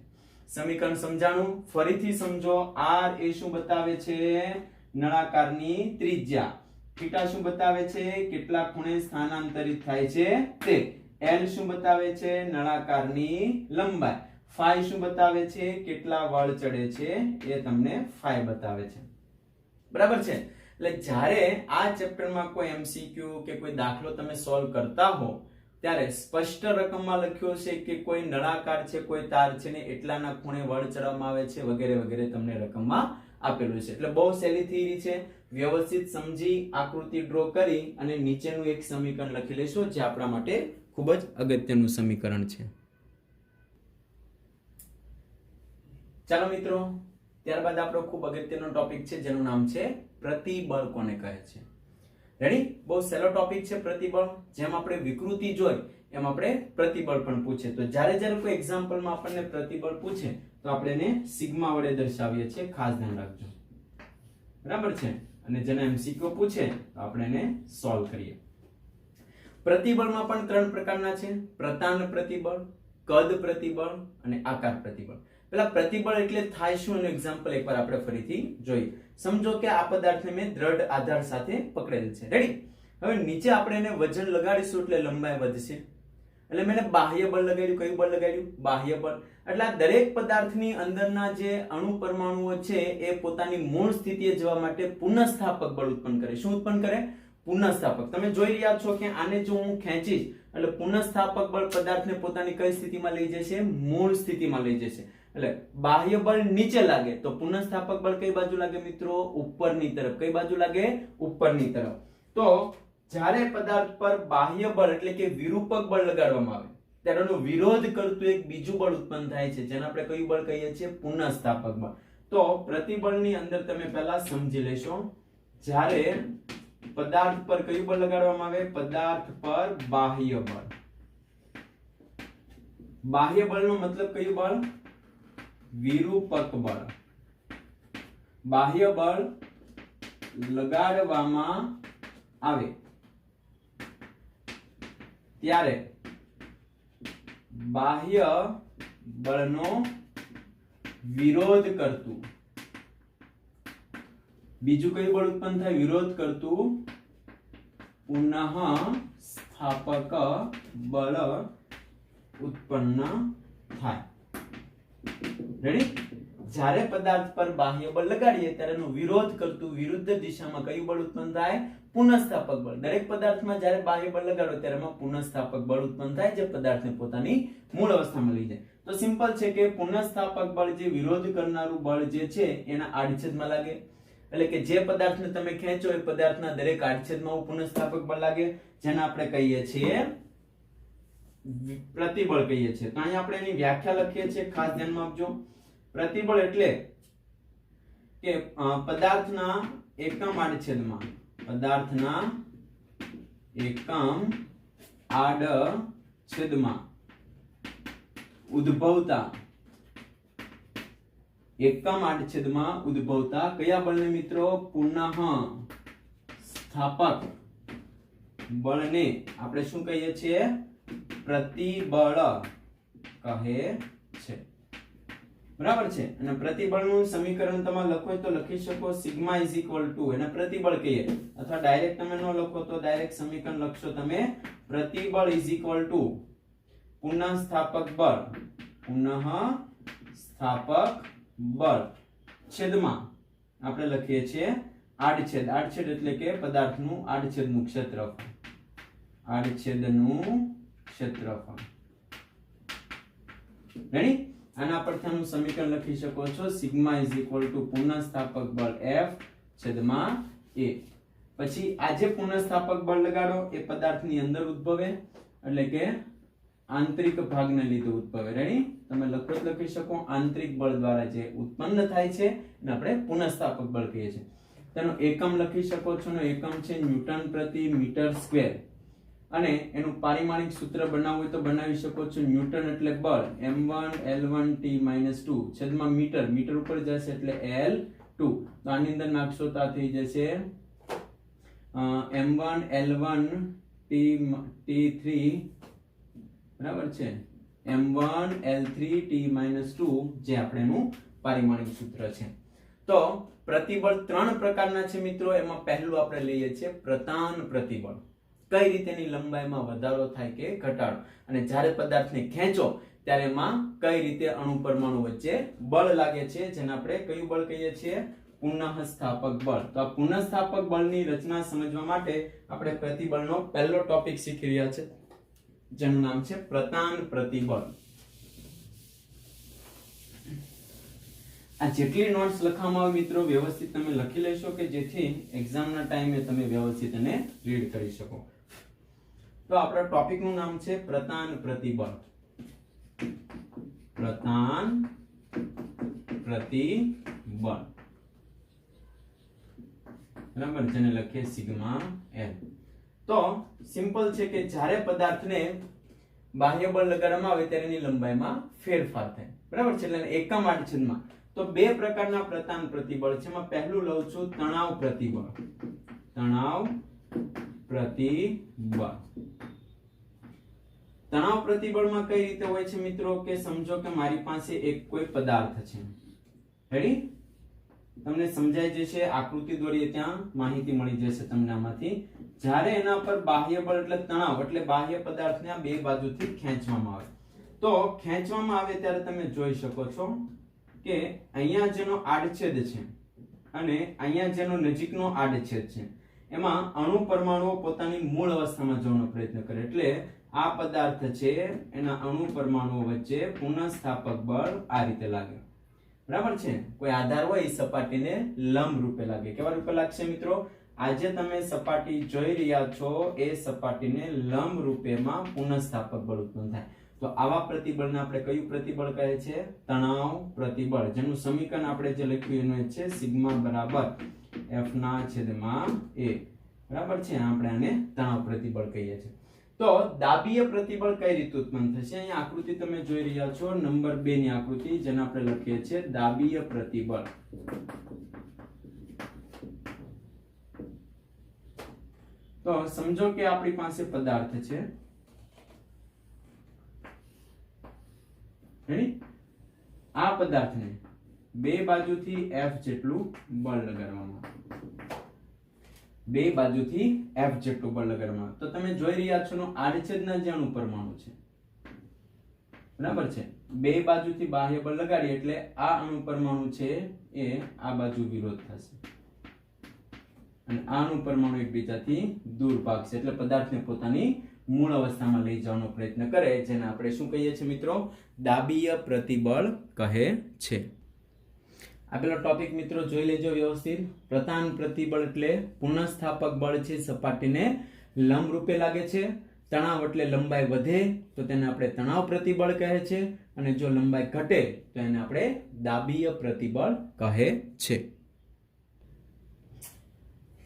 સમીકરણ સમજાણું? ફરીથી સમજો. r એ શું બતાવે છે? નળાકારની ત્રિજ્યા. θ શું બતાવે છે? કેટલા ખૂણે સ્થાનાંતરિત થાય છે તે. l શું બતાવે છે? નળાકારની લંબાઈ. phi શું બતાવે છે? કેટલા વળ ચડે છે એ તમને phi બતાવે છે. બરાબર છે? એટલે જ્યારે આ ચેપ્ટરમાં કોઈ MCQ કે કોઈ દાખલો તમે સોલ્વ કરતા હો ત્યારે સ્પષ્ટ રકમમાં લખ્યો છે કે કોઈ નળાકાર છે, કોઈ તાર છે ને એટલાના ખૂણે વળ ચડાવવામાં આવે છે વગેરે વગેરે તમને રકમમાં આપેલું છે. એટલે બહુ સહેલી થિયરી છે. વ્યવસ્થિત સમજી આકૃતિ ડ્રો કરી અને નીચેનું એક સમીકરણ લખી લેશો, જે આપણા માટે ખૂબ જ અગત્યનું સમીકરણ છે. ચાલો મિત્રો, ત્યારબાદ આપણો ખૂબ અગત્યનો ટોપિક છે જેનું નામ છે પ્રતિબળ કોને કહે છે. રેડી? બહુ સહેલો ટોપિક છે પ્રતિબળ. જેમ આપણે વિકૃતિ જોઈ એમ આપણે પ્રતિબળ પણ પૂછે. તો જ્યારે કોઈ એક્ઝામ્પલમાં આપણને પ્રતિબળ પૂછે તો આપણે એને સિગ્મા વડે દર્શાવીએ છીએ, ખાસ ધ્યાન રાખજો. બરાબર છે? અને જેને MCQ પૂછે તો આપણે એને સોલ્વ કરીએ. પ્રતિબળમાં પણ ત્રણ પ્રકારના છે: પ્રતાન પ્રતિબળ, કદ પ્રતિબળ અને આકાર પ્રતિબળ. પેલા પ્રતિબળ એટલે થાય શું એનું એક્ઝામ્પલ એકવાર આપણે ફરીથી જોઈએ. સમજો કે આ પદાર્થને મેં દ્રઢ આધાર સાથે પકડેલ છે. રેડી? હવે નીચે આપણે એને વજન લગાડીશું એટલે લંબાઈ વધશે. એટલે મેં બાહ્ય બળ લગાડ્યું. કયું બળ લગાડ્યું? બાહ્ય બળ. એટલે આ દરેક પદાર્થની અંદરના જે અણુ પરમાણુઓ છે એ પોતાની મૂળ સ્થિતિએ જવા માટે પુનઃસ્થાપક બળ ઉત્પન્ન કરે. શું ઉત્પન્ન કરે? પુનઃસ્થાપક. તમે જોઈ રહ્યા છો કે આને જો હું ખેંચીશ એટલે પુનઃસ્થાપક બળ પદાર્થને પોતાની કઈ સ્થિતિમાં લઈ જશે? મૂળ સ્થિતિમાં લઈ જશે. એટલે બાહ્ય બળ નીચે લાગે તો પુનઃસ્થાપક બળ કઈ બાજુ લાગે મિત્રો? ઉપરની તરફ. કઈ બાજુ લાગે? ઉપરની તરફ. તો જ્યારે પદાર્થ પર બાહ્ય બળ એટલે કે વિરૂપક બળ લગાડવામાં આવે ત્યારે એનો વિરોધ કરતું એક બીજું બળ ઉત્પન્ન થાય છે, જેને આપણે કયું બળ કહીએ છીએ? પુનઃસ્થાપક બળ. તો પ્રતિબળની અંદર તમે પહેલા સમજી લેશો, જ્યારે પદાર્થ પર કયું બળ લગાડવામાં આવે? પદાર્થ પર બાહ્ય બળ. બાહ્ય બળનો મતલબ કયું બળ? વિરૂપક બળ. બાહ્ય બળ લગાડવામાં આવે ત્યારે બાહ્ય બળનો વિરોધ કરતું બીજું કયું બળ ઉત્પન્ન થાય? વિરોધ કરતું પુનઃસ્થાપક બળ ઉત્પન્ન થાય. રેડી? જ્યારે પદાર્થ પર બાહ્ય બળ લગાડીએ ત્યારે એનો વિરોધ કરતું વિરુદ્ધ દિશામાં કયું બળ ઉત્પન્ન થાય? પુનઃસ્થાપક બળ. દરેક પદાર્થમાં જ્યારે બાહ્ય બળ લગાડો ત્યારે એમાં પુનઃસ્થાપક બળ ઉત્પન્ન થાય જે પદાર્થને પોતાની મૂળ અવસ્થામાં લઈ જાય. તો સિમ્પલ છે કે પુનઃસ્થાપક બળ જે વિરોધ કરનારું બળ જે છે એના આડછેદમાં લાગે. એટલે કે જે પદાર્થને તમે ખેંચો એ પદાર્થના દરેક આડછેદમાં પુનઃસ્થાપક બળ લાગે, જેને આપણે કહીએ છીએ પ્રતિબળ કહીએ છીએ. તો અહીંયા આપણે એની વ્યાખ્યા લખીએ છીએ, ખાસ ધ્યાનમાં આપજો. પ્રતિબળ એટલે કે પદાર્થના એકમ આડછેદમાં ઉદ્ભવતા કયા બળને મિત્રો? પુનઃ સ્થાપક બળને આપણે શું કહીએ છીએ? પ્રતિબળ કહે છે. બરાબર છે. અને પ્રતિબળનું સમીકરણ તમે લખો તો લખી શકો સિગ્મા ઇઝ ઇક્વલ ટુ એને પ્રતિબળ કહીએ, અથવા ડાયરેક્ટ તમે ન લખો તો ડાયરેક્ટ સમીકરણ લખશો તમે પ્રતિબળ ઇઝ ઇક્વલ ટુ પુનઃસ્થાપક બળ છેદમાં આપણે લખીએ છીએ આડછેદ. આડછેદ એટલે કે પદાર્થનું આડછેદનું ક્ષેત્રફળ. રેડી? આના પરથી આનું સમીકરણ લખી શકો છો સિગ્મા ઇઝ ઇક્વલ ટુ પુનઃસ્થાપક બળ F છેદમાં A. પછી આ જે પુનઃસ્થાપક બળ લગાડો એ પદાર્થની અંદર ઉદ્ભવે, એટલે કે આંતરિક ભાગને લીધે ઉદ્ભવે. રેડી? તમે લખી શકો આંતરિક બળ દ્વારા જે ઉત્પન્ન થાય છે એને આપણે પુનઃસ્થાપક બળ કહીએ છીએ. તેનો એકમ લખી શકો છો, નો એકમ છે ન્યૂટન પ્રતિ મીટર સ્ક્વેર. અને એનું પારિમાણિક સૂત્ર બનાવવું હોય તો બનાવી શકો છો. ન્યૂટન એટલે બળ m1 l1 t - 2 છેદમાં મીટર. મીટર ઉપર જશે એટલે l2. તો આની અંદર નાખશો તો આ થઈ જશે m1 l1 t3 બરાબર છે m1 l3 t - 2 જે આપણેનું પારિમાણિક સૂત્ર છે. તો પ્રતિબળ ત્રણ પ્રકારના છે મિત્રો. એમાં પહેલું આપણે લઈએ છીએ પ્રતાન પ્રતિબળ. કઈ રીતે એની લંબાઈમાં વધારો થાય કે ઘટાડો, અને જ્યારે પદાર્થને ખેંચો ત્યારે એમાં કઈ રીતે અણુ પરમાણુ વચ્ચે બળ લાગે છે, જેને આપણે કયું બળ કહીએ છીએ? પુનઃસ્થાપક બળ. તો આ પુનઃસ્થાપક બળની રચના સમજવા માટે આપણે પ્રતિબળનો પહેલો ટોપિક શીખી રહ્યા છે, જેનું નામ છે પ્રતાન પ્રતિબળ. આ જેટલી નોટ્સ લખવામાં આવે મિત્રો વ્યવસ્થિત તમે લખી લેશો કે જેથી એક્ઝામના ટાઈમે તમે વ્યવસ્થિત એને રીડ કરી શકો. તો આપણા ટોપિક નું નામ છે પ્રતાન પ્રતિબળ. પ્રતાન પ્રતિબળ બરાબર, જેને લખીએ સિગ્મા L. તો સિમ્પલ છે કે જ્યારે પદાર્થને બાહ્ય બળ લગાડવામાં આવે ત્યારે એની લંબાઈમાં ફેરફાર થાય. બરાબર છે? એટલે એકમ આડછેદમાં. તો બે પ્રકારના પ્રતાન પ્રતિબળ છે. એમાં પહેલું લઉં છું તણાવ પ્રતિબળ. તણાવ પ્રતિબળમાં કઈ રીતે હોય છે મિત્રો? કે સમજો કે મારી પાસે એક કોઈ પદાર્થ છે. રેડી? તમને સમજાઈ જશે, આકૃતિ દોરીએ ત્યાં માહિતી મળી જશે તમને આમાંથી. જ્યારે એના પર બાહ્ય બળ એટલે તણાવ, એટલે બાહ્ય પદાર્થને આ બે બાજુથી ખેંચવામાં આવે. તો ખેંચવામાં આવે ત્યારે તમે જોઈ શકો છો કે અહીંયા જેનો આડછેદ છે અને અહીંયા જેનો નજીકનો આડછેદ છે એમાં અણુ પરમાણુઓ પોતાની મૂળ અવસ્થામાં જવાનો પ્રયત્ન કરે. એટલે આ પદાર્થ છે એના અણુ પરમાણુઓ વચ્ચે પુનઃસ્થાપક બળ આ રીતે લાગે. બરાબર છે? કોઈ આધાર હોય એ સપાટીને લંબ રૂપે લાગે. કેવા રૂપે લાગશે મિત્રો? આજે તમે સપાટી જોઈ રહ્યા છો એ સપાટીને લંબ રૂપેમાં પુનઃસ્થાપક બળ ઉત્પન્ન થાય. તો આવા પ્રતિબળને આપણે કયું પ્રતિબળ કહે છે? તણાવ પ્રતિબળ. જેનું સમીકરણ આપણે જે લખ્યું એનું છે સિગ્મા બરાબર F ના છેદમાં A. બરાબર છે? આપણે આને તણાવ પ્રતિબળ કહીએ છીએ. તો દાબીય પ્રતિબળ કઈ રીતે ઉત્પન્ન થશે? અહીંયા આકૃતિ તમે જોઈ રહ્યા છો નંબર 2 ની આકૃતિ, જેને આપણે લખીએ છીએ દાબીય પ્રતિબળ. તો સમજો કે આપણી પાસે પદાર્થ છે. આ પદાર્થને બે બાજુથી F જેટલું બળ લગાડવામાં આવે. બે બાજુથી F જેટલું બળ લગાડવામાં આવે. તો તમે જોઈ રહ્યા છો આડછેદના જે અણુ પરમાણુ છે બરાબર છે, બે બાજુથી બાહ્ય બળ લગાડીએ એટલે આ અણુ પરમાણુ છે એ આ બાજુ વિરોધ થશે અને આ અણુ પરમાણુ એકબીજાથી દૂર ભાગશે એટલે પદાર્થને પોતાની મૂળ અવસ્થામાં લઈ જવાનો પ્રયત્ન કરે, જેને આપણે શું કહીએ છીએ મિત્રો? દાબીય પ્રતિબળ કહે છે. આપેલો ટોપિક મિત્રો જોઈ લેજો વ્યવસ્થિત. પ્રધાન પ્રતિબળ એટલે પુનઃસ્થાપક બળ છે, સપાટીને લંબ રૂપે લાગે છે. તણાવ એટલે લંબાઈ વધે તો તેને આપણે તણાવ પ્રતિબળ કહે છે અને જો લંબાઈ ઘટે તો એને આપણે દાબીય પ્રતિબળ કહે છે.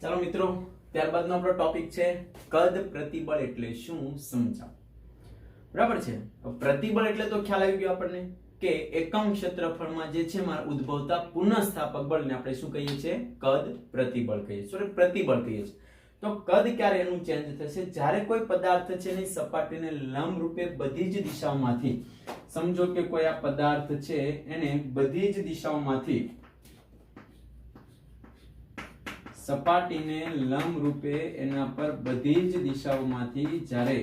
ચાલો મિત્રો, ત્યારબાદનો આપણો ટોપિક છે કદ પ્રતિબળ એટલે શું સમજાવો. બરાબર છે, પ્રતિબળ એટલે તો ખ્યાલ આવી ગયો આપણને કે એકમ ક્ષેત્રફળમાં જે છે મારે ઉદ્ભવતા પુનઃસ્થાપક બળને આપણે શું કહીએ છીએ? કદ પ્રતિબળ કહીએ છીએ, સોરી પ્રતિબળ કહીએ છીએ. તો કદ ક્યારે એનું ચેન્જ થશે? જ્યારે કોઈ પદાર્થ છે એની સપાટીને લંબ રૂપે બધી જ દિશાઓમાંથી, સમજો કે કોઈ આ પદાર્થ છે એને બધી જ દિશાઓમાંથી સપાટીને લંબ રૂપે એના પર બધી જ દિશાઓમાંથી જ્યારે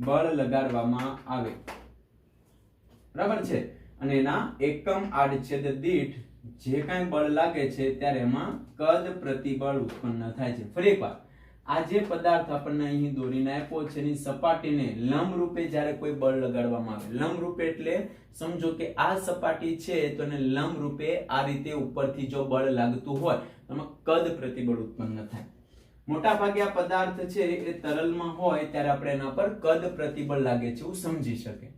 બળ લગાડવામાં આવે, બરાબર છે, અને એના એકમ આડછેદ દીઠ જે કાંઈ બળ લાગે છે ત્યારે એમાં કદ પ્રતિબળ ઉત્પન્ન થાય છે. ફરી એકવાર, આ જે પદાર્થ આપણને અહીં દોરીને આપ્યો છે એની સપાટીને લંબ રૂપે જ્યારે કોઈ બળ લગાડવામાં આવે, લંબ રૂપે એટલે સમજો કે આ સપાટી છે તો એને લંબ રૂપે આ રીતે ઉપરથી જો બળ લાગતું હોય તો એમાં કદ પ્રતિબળ ઉત્પન્ન થાય. મોટા ભાગે આ પદાર્થ છે એ તરલમાં હોય ત્યારે આપણે એના પર કદ પ્રતિબળ લાગે છે એવું સમજી શકે.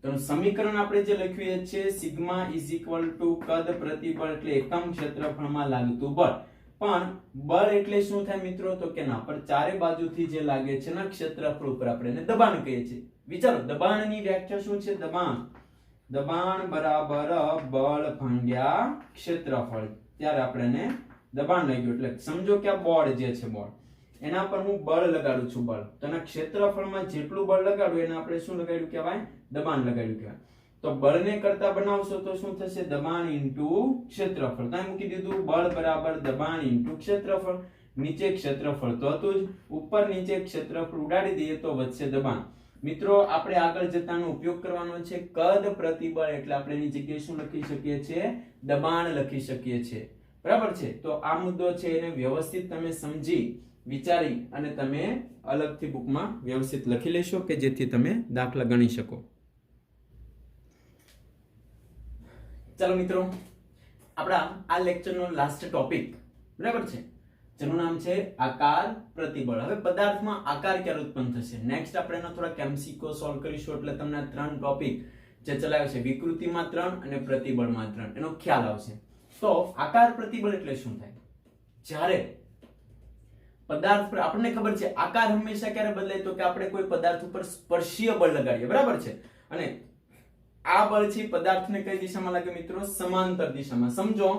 તો સમીકરણ આપણે જે લખ્યું છે સિગ્મા ઇઝ ઇક્વલ ટુ કદ પ્રતિબળ એટલે એકમ ક્ષેત્રફળમાં લાગતું બળ. પણ બળ એટલે શું થાય મિત્રો? તો કે ના પર ચારે બાજુથી જે લાગે છે ના ક્ષેત્રફળ ઉપર આપણે એને દબાણ કહીએ છીએ. વિચારો, દબાણની વ્યાખ્યા શું છે? દબાણ બરાબર બળ ભાગ્યા ક્ષેત્રફળ. ત્યારે આપણે એને દબાણ લાગ્યું એટલે સમજો કે આ બોર્ડ જે છે, બોર્ડ એના પર હું બળ લગાડું છું, બળ તો એના ક્ષેત્રફળમાં જેટલું બળ લગાડું એને આપણે શું લગાડ્યું કહેવાય? દબાણ લગાડ્યું કહેવાય. તો બળને કરતા બનાવશો તો શું થશે? દબાણ ઇન્ટુ ક્ષેત્રફળ. તો મૂકી દીધું બળ બરાબર દબાણ ઇન્ટુ ક્ષેત્રફળ. નીચે ક્ષેત્રફળ તો હતું જ, ઉપર નીચે ક્ષેત્રફળ ઉડાડી દઈએ તો વધશે દબાણ. મિત્રો આપણે આગળ જતાનો ઉપયોગ કરવાનો છે કદ પ્રતિબળ એટલે આપણે એની જગ્યાએ શું લખી શકીએ છીએ? દબાણ લખી શકીએ છીએ. બરાબર છે, તો આ મુદ્દો છે એને વ્યવસ્થિત તમે સમજી વિચારી અને તમે અલગથી બુકમાં વ્યવસ્થિત લખી લેશો કે જેથી તમે દાખલા ગણી શકો. ચાલો મિત્રો, આપણા આ લેક્ચરનો લાસ્ટ ટોપિક, બરાબર છે, જેનું નામ છે આકાર પ્રતિબળ. હવે પદાર્થમાં આકાર ક્યારે ઉત્પન્ન થશે? નેક્સ્ટ આપણે એનો થોડા MCQ સોલ્વ કરીશું એટલે તમને આ ત્રણ ટોપિક જે ચલાવ્યો છે વિકૃતિમાં 3 અને પ્રતિબળમાં 3 એનો ખ્યાલ આવશે. તો આકાર પ્રતિબળ એટલે શું થાય? જ્યારે પદાર્થ પર આપણને ખબર છે આકાર હંમેશા ક્યારે બદલાય? તો કે આપણે કોઈ પદાર્થ ઉપર સ્પર્શીય બળ લગાડીએ, બરાબર છે, અને આ બળ છે પદાર્થને કઈ દિશામાં લાગે મિત્રો? સમાંતર દિશામાં. સમજો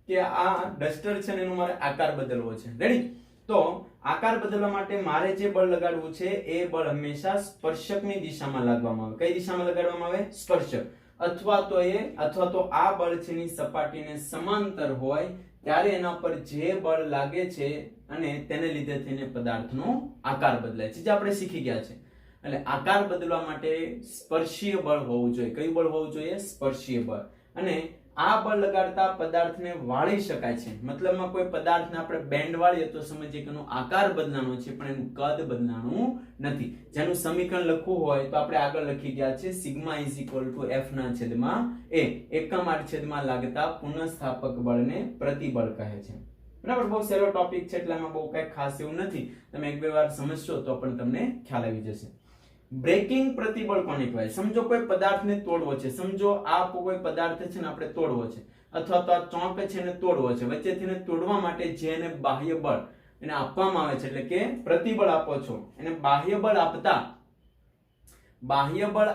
કે આ ડસ્ટર છે ને એનો મારે આકાર બદલવો છે. રેડી? તો આકાર બદલવા માટે મારે જે બળ લગાડવું છે એ બળ હંમેશા સ્પર્શકની દિશામાં લાગવામાં આવે. કઈ દિશામાં લગાડવામાં આવે? સ્પર્શક. અથવા તો આ બળ છે ની સપાટીને સમાંતર હોય ત્યારે એના પર જે બળ લાગે છે અને તેને લીધે થઈને પદાર્થનો આકાર બદલાય છે, જે આપણે શીખી ગયા છે. એટલે આકાર બદલવા માટે સ્પર્શીય બળ હોવું જોઈએ. કયું બળ હોવું જોઈએ? સ્પર્શીય બળ. અને આ બળ લગાડતા પદાર્થને વાળી શકાય છે. મતલબમાં કોઈ પદાર્થને આપણે બેન્ડ વાળીએ તો સમજીએ કે એનો આકાર બદલાનો છે પણ એનું કદ બદલાનું નથી. જેનું સમીકરણ લખવું હોય તો આપણે આગળ લખી ગયા છે sigma is equal to f ના છેદમાં a. એકમ આડછેદમાં લાગતા પુનઃસ્થાપક બળને પ્રતિબળ કહે છે. બરાબર? બહુ સહેલો ટોપિક છે એટલે આમાં બહુ કઈ ખાસ એવું નથી. તમે એક બે વાર સમજશો તો પણ તમને ખ્યાલ આવી જશે. બ્રેકિંગ પ્રતિબળ કોને કહેવાય? સમજો કોઈ પદાર્થને તોડવો છે. સમજો આ કોઈ પદાર્થ છે ને આપણે તોડવો છે, અથવા તો આ ચોક છે એને તોડવો છે. વચ્ચેથી તોડવા માટે જે એને બાહ્ય બળ એને આપવામાં આવે છે, એટલે કે પ્રતિબળ આપો છો, એને બાહ્ય બળ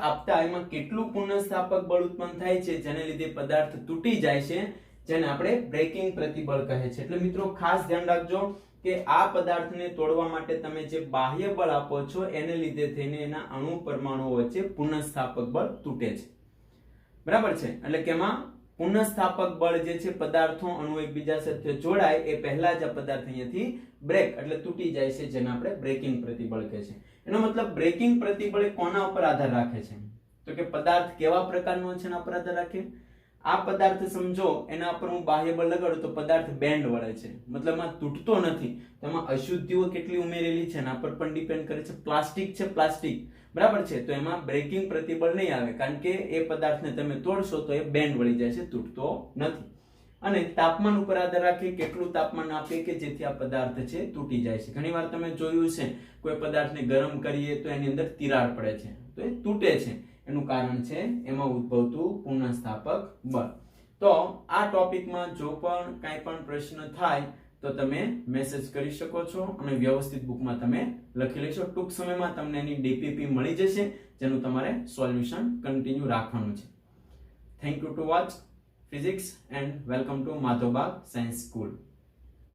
આપતા એમાં કેટલું પુનઃસ્થાપક બળ ઉત્પન્ન થાય છે જેને લીધે પદાર્થ તૂટી જાય છે, જેને આપણે બ્રેકિંગ પ્રતિબળ કહે છે. એટલે મિત્રો ખાસ ધ્યાન રાખજો કે આ પદાર્થને તોડવા માટે તમે જે બાહ્ય બળ આપો છો એને લીધે થઈને એના અણુ પરમાણુઓ વચ્ચે પુનઃસ્થાપક બળ તૂટે છે. બરાબર છે? એટલે કે એમાં પુનઃસ્થાપક બળ જે છે પદાર્થો અણુ એકબીજા સાથે જોડાય એ પહેલા જ આ પદાર્થ અહીંયાથી બ્રેક એટલે તૂટી જાય છે, જેને આપણે બ્રેકિંગ પ્રતિબળ કહે છે. એનો મતલબ બ્રેકિંગ પ્રતિબળ કોના ઉપર આધાર રાખે છે? તો કે પદાર્થ કેવા પ્રકારનો છે એના પર આધાર રાખે. આ પદાર્થ સમજો એના પર હું બાહ્ય બળ લગાડું તો પદાર્થ બેન્ડ વળે છે, મતલબ આ તૂટતો નથી. તેમાં અશુદ્ધિઓ કેટલી ઉમેરેલી છે એના પર પણ ડિપેન્ડ કરે છે. પ્લાસ્ટિક છે, પ્લાસ્ટિક બરાબર છે, તો એમાં બ્રેકિંગ પ્રતિબળ નહીં આવે, કારણ કે એ પદાર્થને તમે તોડશો તો એ બેન્ડ વળી જાય છે, તૂટતો નથી. અને તાપમાન ઉપર આધાર રાખે, કેટલું તાપમાન આપીએ કે જેથી આ પદાર્થ છે તૂટી જાય છે. ઘણીવાર તમે જોયું છે કોઈ પદાર્થને ગરમ કરીએ તો એની અંદર તિરાડ પડે છે, તો એ તૂટે છે. એનું કારણ છે એમાં ઉદ્ભવતું પુનઃસ્થાપક બળ. તો આ ટોપિકમાં જો પણ કાંઈ પણ પ્રશ્ન થાય તો તમે મેસેજ કરી શકો છો અને વ્યવસ્થિત બુકમાં તમે લખી લેશો. ટૂંક સમયમાં તમને એની ડીપીપી મળી જશે, જેનું તમારે સોલ્યુશન કન્ટિન્યુ રાખવાનું છે. Thank you two watch physics and welcome to Madhobag Science School.